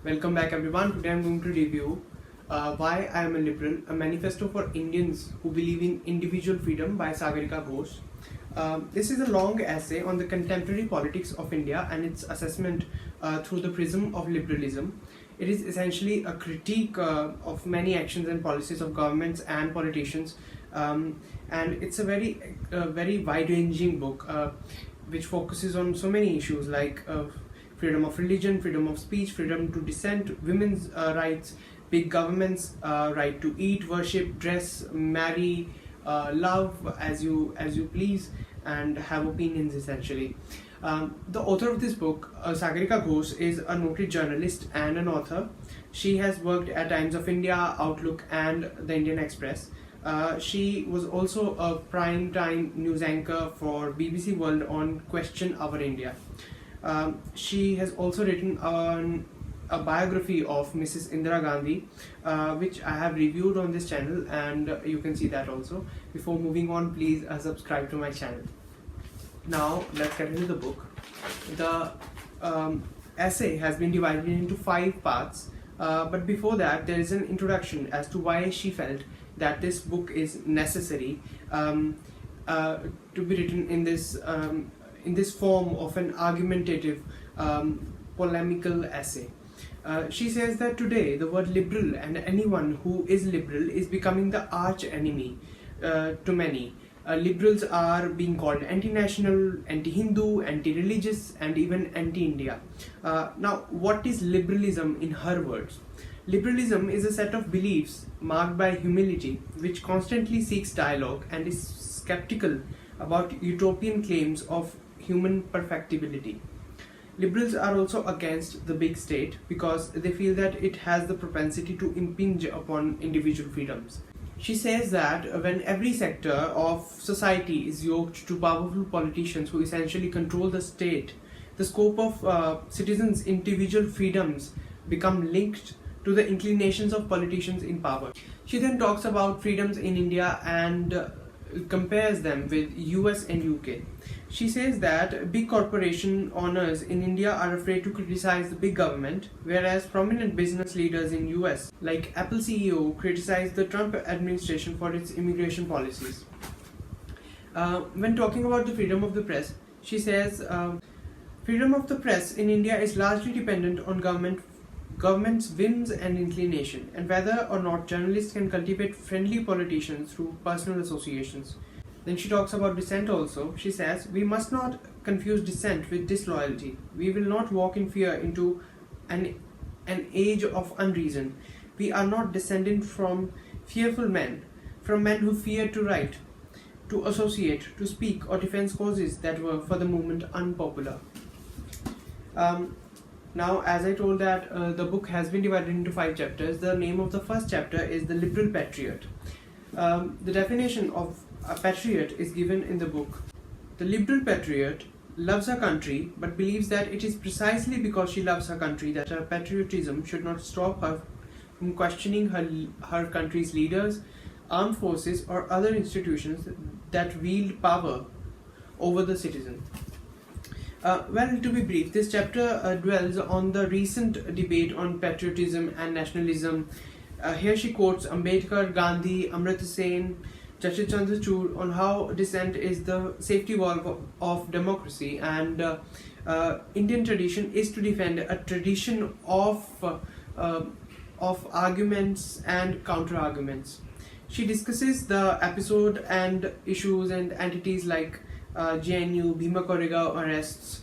Welcome back everyone. Today I'm going to review Why I Am a Liberal, a manifesto for Indians who believe in individual freedom by Sagarika Ghose. This is a long essay on the contemporary politics of India and its assessment through the prism of liberalism. It is essentially a critique of many actions and policies of governments and politicians, and it's a very wide-ranging book which focuses on so many issues like freedom of religion, freedom of speech, freedom to dissent, women's rights, big government's right to eat, worship, dress, marry, love as you please, and have opinions essentially. The author of this book, Sagarika Ghose, is a noted journalist and an author. She has worked at Times of India, Outlook, and the Indian Express. She was also a prime-time news anchor for BBC World on Question Our India. She has also written a biography of Mrs. Indira Gandhi, which I have reviewed on this channel, and you can see that also. Before moving on, please subscribe to my channel. Now let's get into the book. The essay has been divided into 5 parts, but before that there is an introduction as to why she felt that this book is necessary to be written in this form of an argumentative, polemical essay. She says that today the word liberal and anyone who is liberal is becoming the arch enemy to many. Liberals are being called anti-national, anti-Hindu, anti-religious, and even anti-India. Now, what is liberalism in her words? Liberalism is a set of beliefs marked by humility, which constantly seeks dialogue and is skeptical about utopian claims of human perfectibility. Liberals are also against the big state because they feel that it has the propensity to impinge upon individual freedoms. She says that when every sector of society is yoked to powerful politicians who essentially control the state, the scope of citizens' individual freedoms become linked to the inclinations of politicians in power. She then talks about freedoms in India and compares them with US and UK. She says that big corporation owners in India are afraid to criticize the big government, whereas prominent business leaders in US, like Apple CEO, criticize the Trump administration for its immigration policies. When talking about the freedom of the press, she says freedom of the press in India is largely dependent on government's whims and inclination, and whether or not journalists can cultivate friendly politicians through personal associations. Then she talks about dissent also. She says, we must not confuse dissent with disloyalty. We will not walk in fear into an age of unreason. We are not descended from fearful men, from men who feared to write, to associate, to speak, or defend causes that were for the moment unpopular. Now, as I told that the book has been divided into 5 chapters. The name of the first chapter is The Liberal Patriot. The definition of a patriot is given in the book. The liberal patriot loves her country but believes that it is precisely because she loves her country that her patriotism should not stop her from questioning her country's leaders, armed forces, or other institutions that wield power over the citizen. Well, to be brief, this chapter dwells on the recent debate on patriotism and nationalism. Here she quotes Ambedkar, Gandhi, Amrita Sen, Chacha Chandrachud on how dissent is the safety valve of democracy, and Indian tradition is to defend a tradition of arguments and counter-arguments. She discusses the episode and issues and entities like JNU, Bhima Koregaon arrests,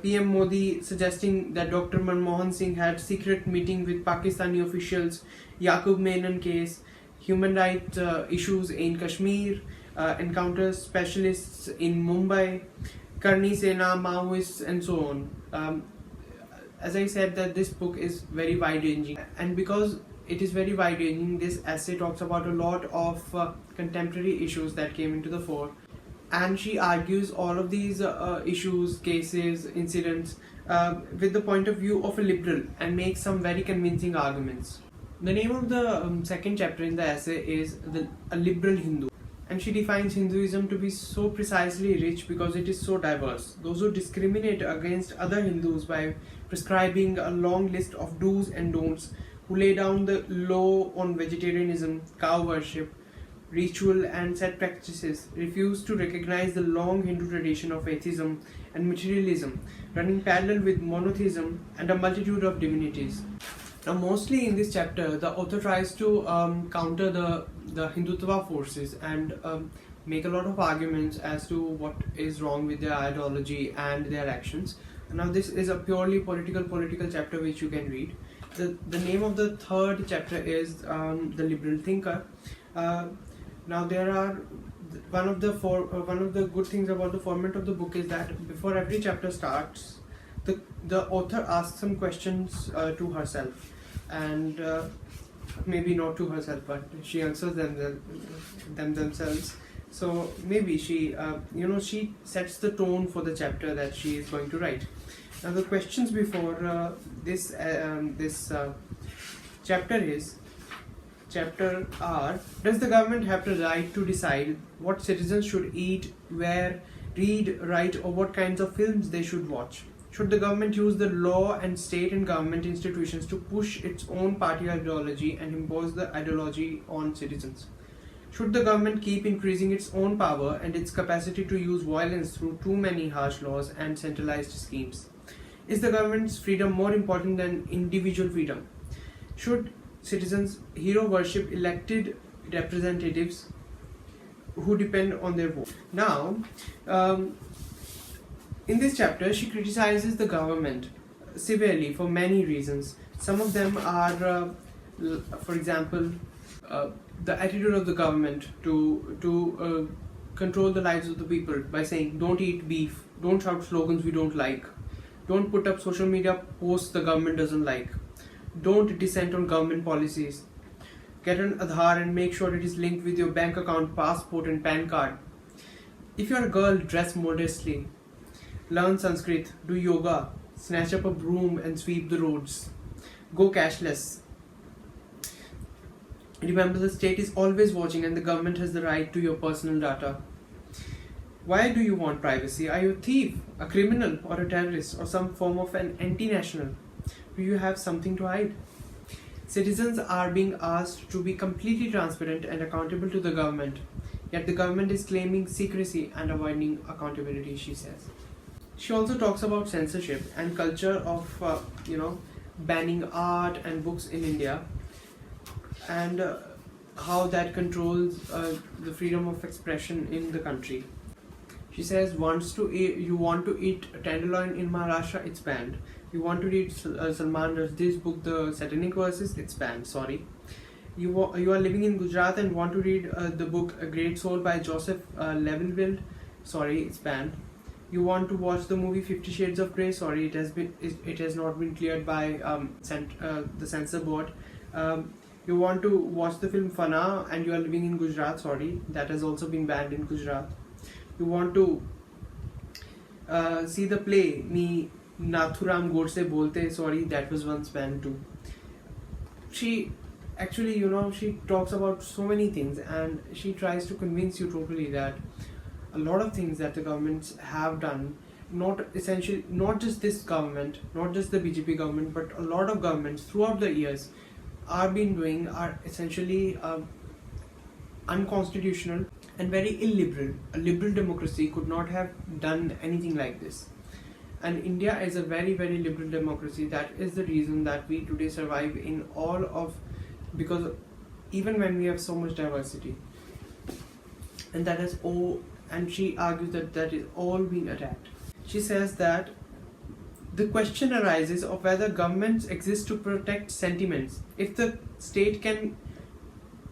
PM Modi suggesting that Dr. Manmohan Singh had secret meeting with Pakistani officials, Yaqub Menon case, human rights issues in Kashmir, encounters specialists in Mumbai, Karni Sena, Maoists, and so on. As I said, that this book is very wide-ranging, and because it is very wide-ranging, this essay talks about a lot of contemporary issues that came into the fore. And she argues all of these issues, cases, incidents with the point of view of a liberal and makes some very convincing arguments. The name of the second chapter in the essay is A Liberal Hindu. And she defines Hinduism to be so precisely rich because it is so diverse. Those who discriminate against other Hindus by prescribing a long list of do's and don'ts, who lay down the law on vegetarianism, cow worship, ritual and set practices, refuse to recognize the long Hindu tradition of atheism and materialism, running parallel with monotheism and a multitude of divinities. Now, mostly in this chapter, the author tries to counter the Hindutva forces and make a lot of arguments as to what is wrong with their ideology and their actions. Now, this is a purely political chapter which you can read. The name of the third chapter is The Liberal Thinker. Now, there are one of the good things about the format of the book is that before every chapter starts, the author asks some questions to herself, and maybe not to herself, but she answers them themselves. So maybe she she sets the tone for the chapter that she is going to write. Now, the questions before this chapter are: does the government have the right to decide what citizens should eat, wear, read, write, or what kinds of films they should watch? Should the government use the law and state and government institutions to push its own party ideology and impose the ideology on citizens? Should the government keep increasing its own power and its capacity to use violence through too many harsh laws and centralized schemes? Is the government's freedom more important than individual freedom? Should citizens hero worship elected representatives who depend on their vote? Now, in this chapter, she criticizes the government severely for many reasons. Some of them are, for example, the attitude of the government to control the lives of the people by saying, don't eat beef, don't shout slogans we don't like, don't put up social media posts the government doesn't like, don't dissent on government policies, get an Aadhaar and make sure it is linked with your bank account, passport and PAN card. If you're a girl, dress modestly, learn Sanskrit, do yoga, snatch up a broom and sweep the roads, go cashless. Remember, the state is always watching and the government has the right to your personal data. Why do you want privacy? Are you a thief, a criminal, or a terrorist, or some form of an anti-national? Do you have something to hide? Citizens are being asked to be completely transparent and accountable to the government, yet the government is claiming secrecy and avoiding accountability, she says. She also talks about censorship and culture of banning art and books in India, and how that controls the freedom of expression in the country. She says, you want to eat tenderloin in Maharashtra, it's banned. You want to read Salman Rushdie's book, The Satanic Verses, it's banned, sorry. You are living in Gujarat and want to read the book A Great Soul by Joseph Levenwild, sorry, it's banned. You want to watch the movie 50 Shades of Grey, sorry, it has not been cleared by the censor board. You want to watch the film Fana and you are living in Gujarat, sorry, that has also been banned in Gujarat. You want to see the play Me Nathuram Godse Bolte, sorry, that was once banned too. She actually, she talks about so many things and she tries to convince you totally that a lot of things that the governments have done, not just this government, not just the BJP government, but a lot of governments throughout the years are essentially unconstitutional and very illiberal. A liberal democracy could not have done anything like this. And India is a very, very liberal democracy. That is the reason that we today survive in because even when we have so much diversity, and that is all, and she argues that is all being attacked. She says that the question arises of whether governments exist to protect sentiments. If the state can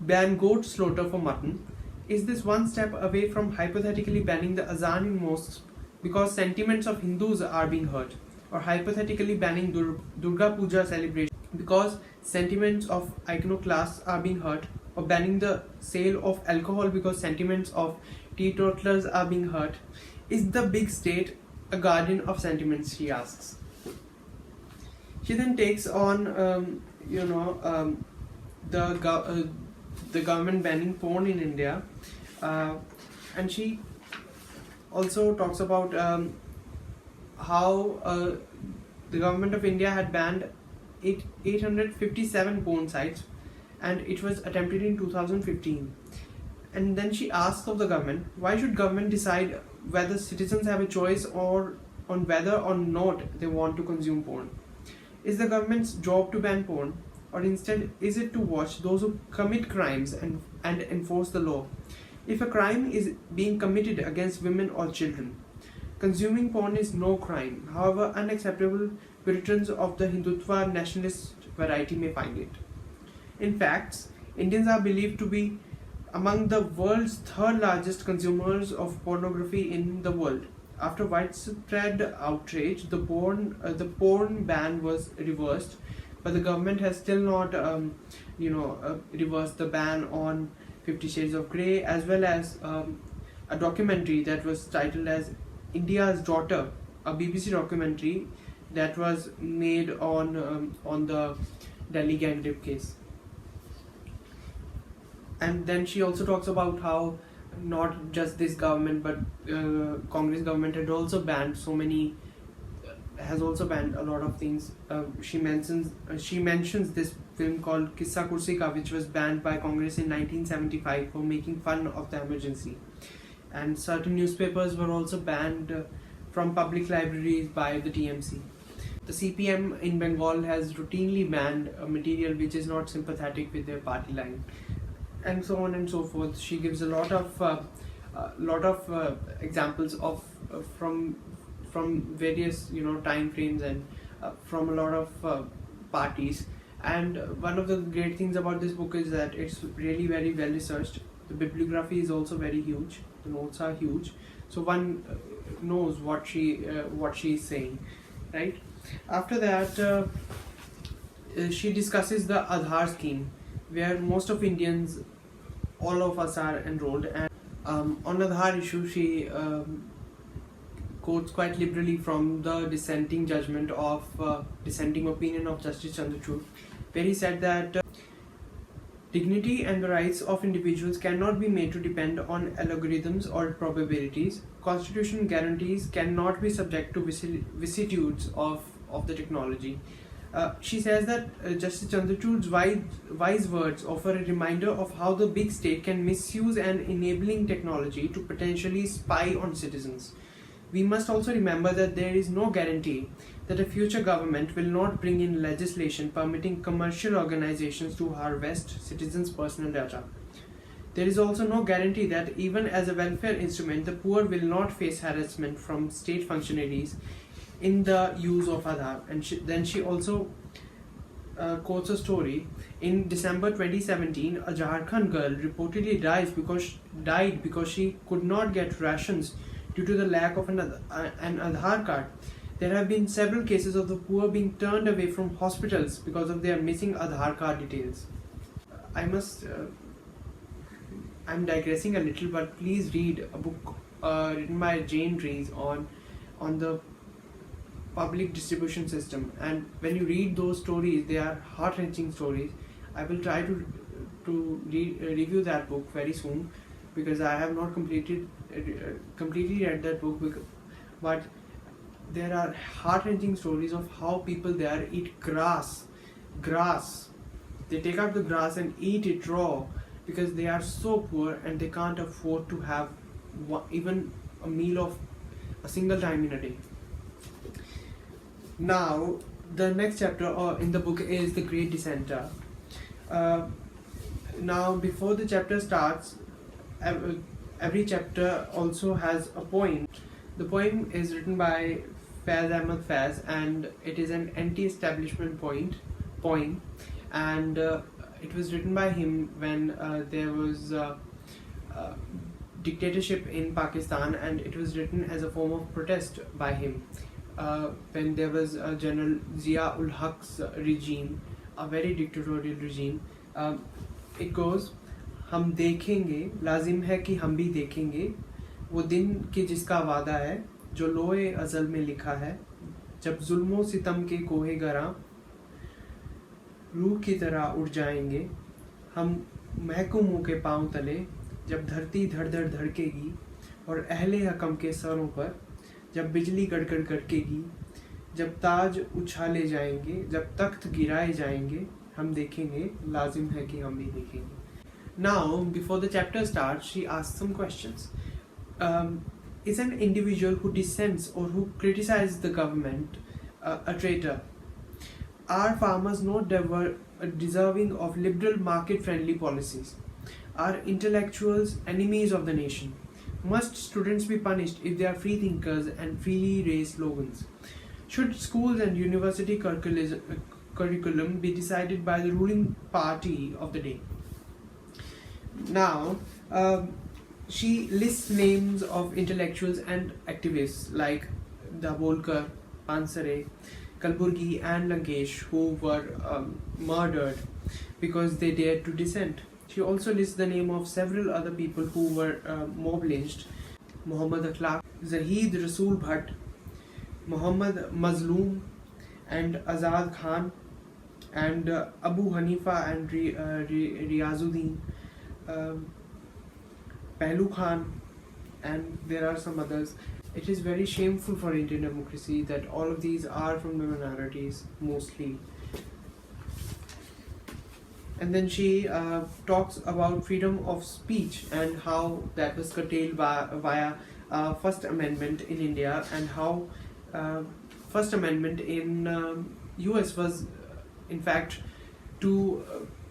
ban goat slaughter for mutton, is this one step away from hypothetically banning the azan in mosques because sentiments of Hindus are being hurt, or hypothetically banning Durga Puja celebration because sentiments of iconoclasts are being hurt, or banning the sale of alcohol because sentiments of teetotalers are being hurt? Is the big state a guardian of sentiments, she asks. She then takes on the government banning porn in India And she also talks about how the government of India had banned 857 porn sites, and it was attempted in 2015. And then she asks of the government, why should government decide whether citizens have a choice or on whether or not they want to consume porn? Is the government's job to ban porn, or instead is it to watch those who commit crimes and enforce the law? If a crime is being committed against women or children, consuming porn is no crime, however unacceptable Puritans of the Hindutva nationalist variety may find it. In fact, Indians are believed to be among the world's third largest consumers of pornography in the world. After widespread outrage, the porn ban was reversed, but the government has still not, reversed the ban on 50 Shades of Grey, as well as a documentary that was titled as India's Daughter, a BBC documentary that was made on the Delhi gang rape case. And then she also talks about how not just this government but Congress government has also banned a lot of things. She mentions this film called Kissa Kursi Ka, which was banned by Congress in 1975 for making fun of the emergency. And certain newspapers were also banned from public libraries by the TMC. The CPM in Bengal has routinely banned material which is not sympathetic with their party line, and so on and so forth. She gives a lot of examples of from various time frames and from a lot of parties. And one of the great things about this book is that it's really very well researched. The bibliography is also very huge. The notes are huge, so one knows what she is saying, right? After that, she discusses the Aadhaar Scheme, where most of Indians, all of us, are enrolled. And on Aadhaar issue, she quotes quite liberally from the dissenting opinion of Justice Chandrachud, where he said that dignity and the rights of individuals cannot be made to depend on algorithms or probabilities. Constitution guarantees cannot be subject to vicissitudes of the technology. She says that Justice Chandrachud's wise words offer a reminder of how the big state can misuse an enabling technology to potentially spy on citizens. We must also remember that there is no guarantee that a future government will not bring in legislation permitting commercial organizations to harvest citizens' personal data. There is also no guarantee that even as a welfare instrument, the poor will not face harassment from state functionaries in the use of Aadhaar. And then she also quotes a story. In December 2017, a Jharkhand girl reportedly died because she could not get rations due to the lack of an Aadhaar card. There have been several cases of the poor being turned away from hospitals because of their missing Aadhaar card details. I'm digressing a little, but please read a book written by Jane Dries on the public distribution system. And when you read those stories, they are heart-wrenching stories. I will try to review that book very soon, because I have not completely read that book, but there are heart-wrenching stories of how people there eat grass. They take out the grass and eat it raw because they are so poor and they can't afford to have even a meal of a single time in a day. Now, the next chapter in the book is The Great Dissenter. Now, before the chapter starts, every chapter also has a poem. The poem is written by Faiz Ahmad Faiz, and it is an anti-establishment poem, and it was written by him when there was dictatorship in Pakistan, and it was written as a form of protest by him when there was General Zia-ul Haq's regime, a very dictatorial regime. It goes, हम देखेंगे, लाजिम है कि हम भी देखेंगे वो दिन कि जिसका वादा है जो लोए अज़ल में लिखा है, जब जुल्मों सितम के कोहे गरा रूह की तरह उड़ जाएंगे, हम महकूमों के पांव तले जब धरती धड़ धड़ धड़केगी और अहले हकम के सरों पर जब बिजली गड़गड़ गड़केगी, जब ताज उछाले जाएंगे, जब तख्त गिराए जाएंगे, हम देखेंगे, लाजिम है कि हम भी देखेंगे. Now, before the chapter starts, she asks some questions. Is an individual who dissents or who criticizes the government a traitor? Are farmers not deserving of liberal market-friendly policies? Are intellectuals enemies of the nation? Must students be punished if they are free thinkers and freely raise slogans? Should schools and university curriculum be decided by the ruling party of the day? Now, she lists names of intellectuals and activists like Dabholkar, Pansare, Kalburgi and Lankesh, who were murdered because they dared to dissent. She also lists the name of several other people who were mob lynched: Muhammad Akhlaq, Zahid Rasool Bhatt, Muhammad Mazloom and Azad Khan, and Abu Hanifa and Riazuddin, Pehlu Khan, and there are some others. It is very shameful for Indian democracy that all of these are from the minorities mostly. And then she talks about freedom of speech and how that was curtailed via First Amendment in India, and how First Amendment in US was in fact to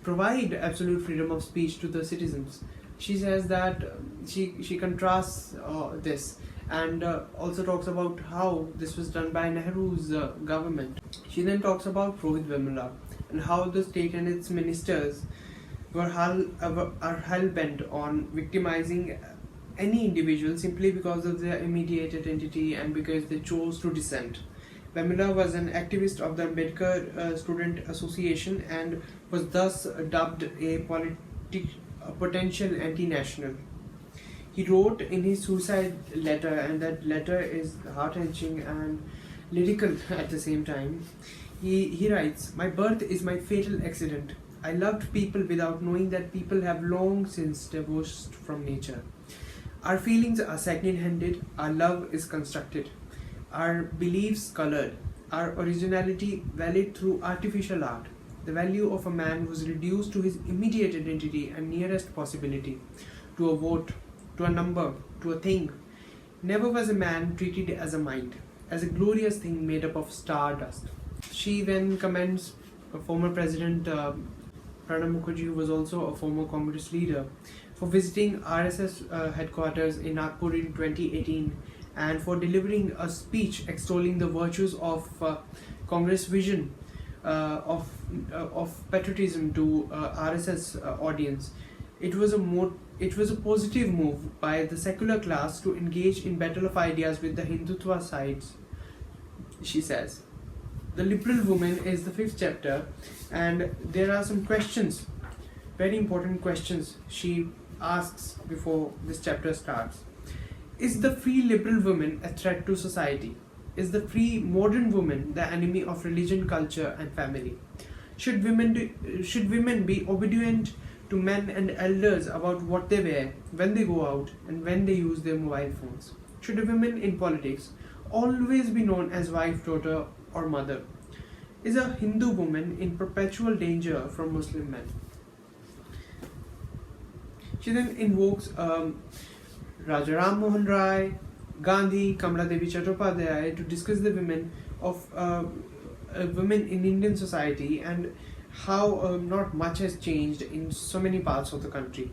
provide absolute freedom of speech to the citizens. She says that she contrasts this, and also talks about how this was done by Nehru's government. She then talks about Rohit Vemula and how the state and its ministers are hell-bent on victimizing any individual simply because of their immediate identity and because they chose to dissent. Vemula was an activist of the Ambedkar Student Association and was thus dubbed a potential anti-national. He wrote in his suicide letter, and that letter is heart-wrenching and lyrical at the same time. He writes, "My birth is my fatal accident. I loved people without knowing that people have long since divorced from nature. Our feelings are second-handed, our love is constructed, our beliefs colored, our originality valid through artificial art. The value of a man was reduced to his immediate identity and nearest possibility, to a vote, to a number, to a thing. Never was a man treated as a mind, as a glorious thing made up of stardust." She then commends former President Pranab Mukherjee, who was also a former communist leader, for visiting RSS headquarters in Nagpur in 2018 and for delivering a speech extolling the virtues of Congress vision of patriotism to RSS audience. It was a positive move by the secular class to engage in battle of ideas with the Hindutva sides, she says. The Liberal Woman is the 5th chapter, and there are some questions, very important questions she asks before this chapter starts. Is the free liberal woman a threat to society? Is the free modern woman the enemy of religion, culture and family? Should women be obedient to men and elders about what they wear, when they go out and when they use their mobile phones? Should a woman in politics always be known as wife, daughter or mother? Is a Hindu woman in perpetual danger from Muslim men? She then invokes Raja Ram Mohan Rai, Gandhi, Kamala Devi Chattopadhyay to discuss the women in Indian society and how not much has changed in so many parts of the country.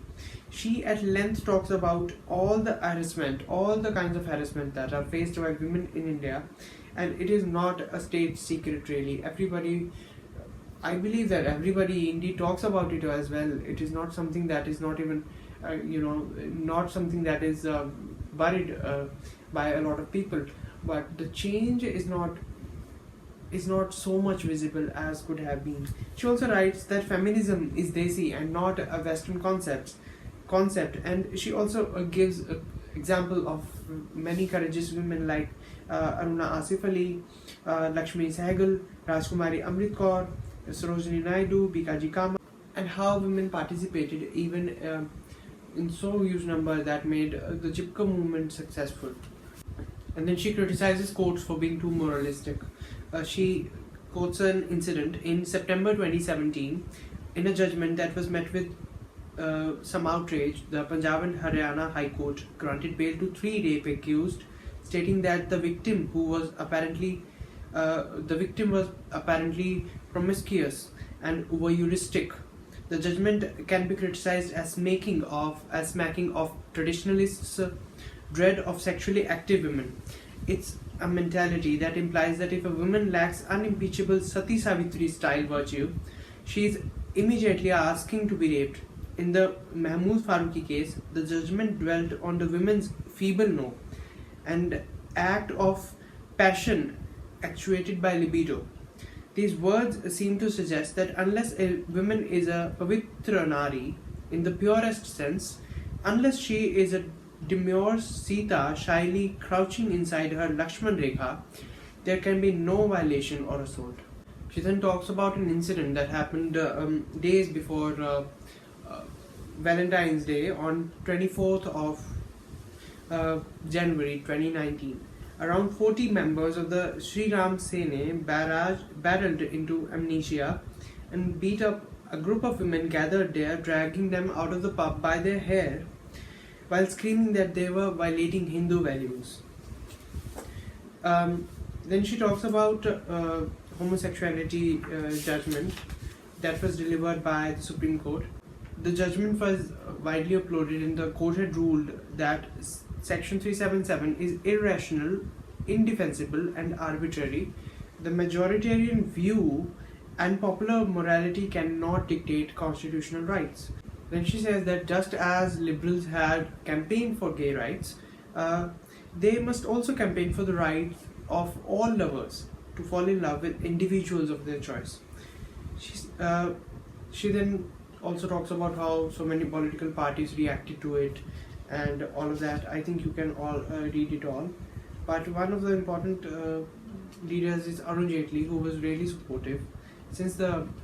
She at length talks about all the kinds of harassment that are faced by women in India, and it is not a state secret really. I believe that everybody indeed talks about it as well. It is not something that is not even, not something that is buried by a lot of people. But the change is not so much visible as could have been. She also writes that feminism is desi and not a Western concept, and she also gives an example of many courageous women like Aruna Asif Ali, Lakshmi Sehgal, Rajkumari Amrit Kaur, Sarojini Naidu, Bikaji Kama, and how women participated even in so huge number that made the Chipko movement successful. And then she criticizes courts for being too moralistic. She quotes an incident in September 2017 in a judgment that was met with some outrage. The Punjab and Haryana High Court granted bail to 3 rape accused, stating that the victim was apparently promiscuous and voyeuristic. The judgment can be criticized as smacking of traditionalists' dread of sexually active women. It's a mentality that implies that if a woman lacks unimpeachable Sati Savitri style virtue, she is immediately asking to be raped. In the Mahmood Farooqi case, the judgment dwelt on the women's feeble no and act of passion actuated by libido. These words seem to suggest that unless a woman is a pavitra nari in the purest sense, unless she is a demure Sita shyly crouching inside her Lakshman Rekha, there can be no violation or assault. She then talks about an incident that happened days before Valentine's Day on 24th of January 2019. Around 40 members of the Sri Ram Sene barreled into amnesia and beat up a group of women gathered there, dragging them out of the pub by their hair while screaming that they were violating Hindu values. Then she talks about homosexuality judgment that was delivered by the Supreme Court. The judgment was widely uploaded, and the court had ruled that Section 377 is irrational, indefensible, and arbitrary. The majoritarian view and popular morality cannot dictate constitutional rights. Then she says that just as liberals had campaigned for gay rights, they must also campaign for the rights of all lovers to fall in love with individuals of their choice. She then also talks about how so many political parties reacted to it and all of that. I think you can all read it all. But one of the important leaders is Arun Jaitley, who was really supportive since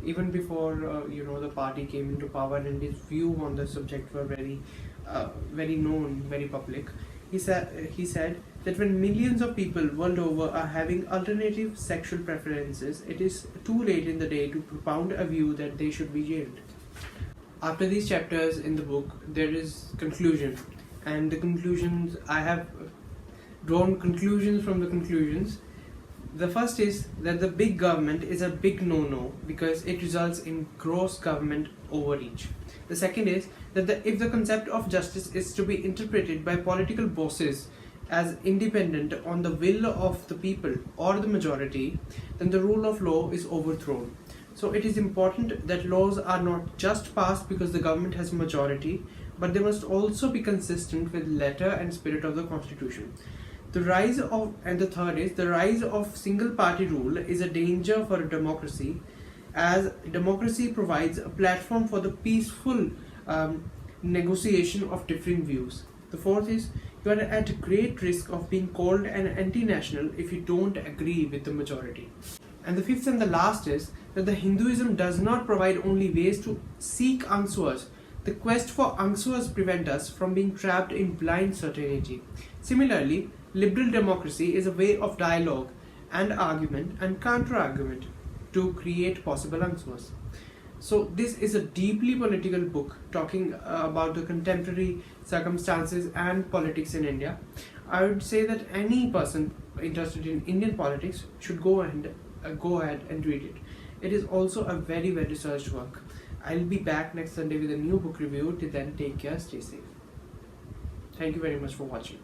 even before the party came into power, and his view on the subject were very known, very public. He said that when millions of people world over are having alternative sexual preferences, it is too late in the day to propound a view that they should be jailed. After these chapters in the book, there is conclusion, and the conclusions, I have drawn conclusions from the conclusions. The first is that the big government is a big no-no because it results in gross government overreach. The second is that if the concept of justice is to be interpreted by political bosses as independent on the will of the people or the majority, then the rule of law is overthrown. So it is important that laws are not just passed because the government has a majority, but they must also be consistent with letter and spirit of the constitution. The third is the rise of single party rule is a danger for a democracy, as democracy provides a platform for the peaceful negotiation of differing views. The fourth is you are at great risk of being called an anti-national if you don't agree with the majority. And the fifth and the last is that the Hinduism does not provide only ways to seek answers. The quest for answers prevent us from being trapped in blind certainty. Similarly, liberal democracy is a way of dialogue and argument and counter-argument to create possible answers. So this is a deeply political book talking about the contemporary circumstances and politics in India. I would say that any person interested in Indian politics should go ahead and read it. It is also a very well researched work. I'll be back next Sunday with a new book review. Till then, take care, stay safe. Thank you very much for watching.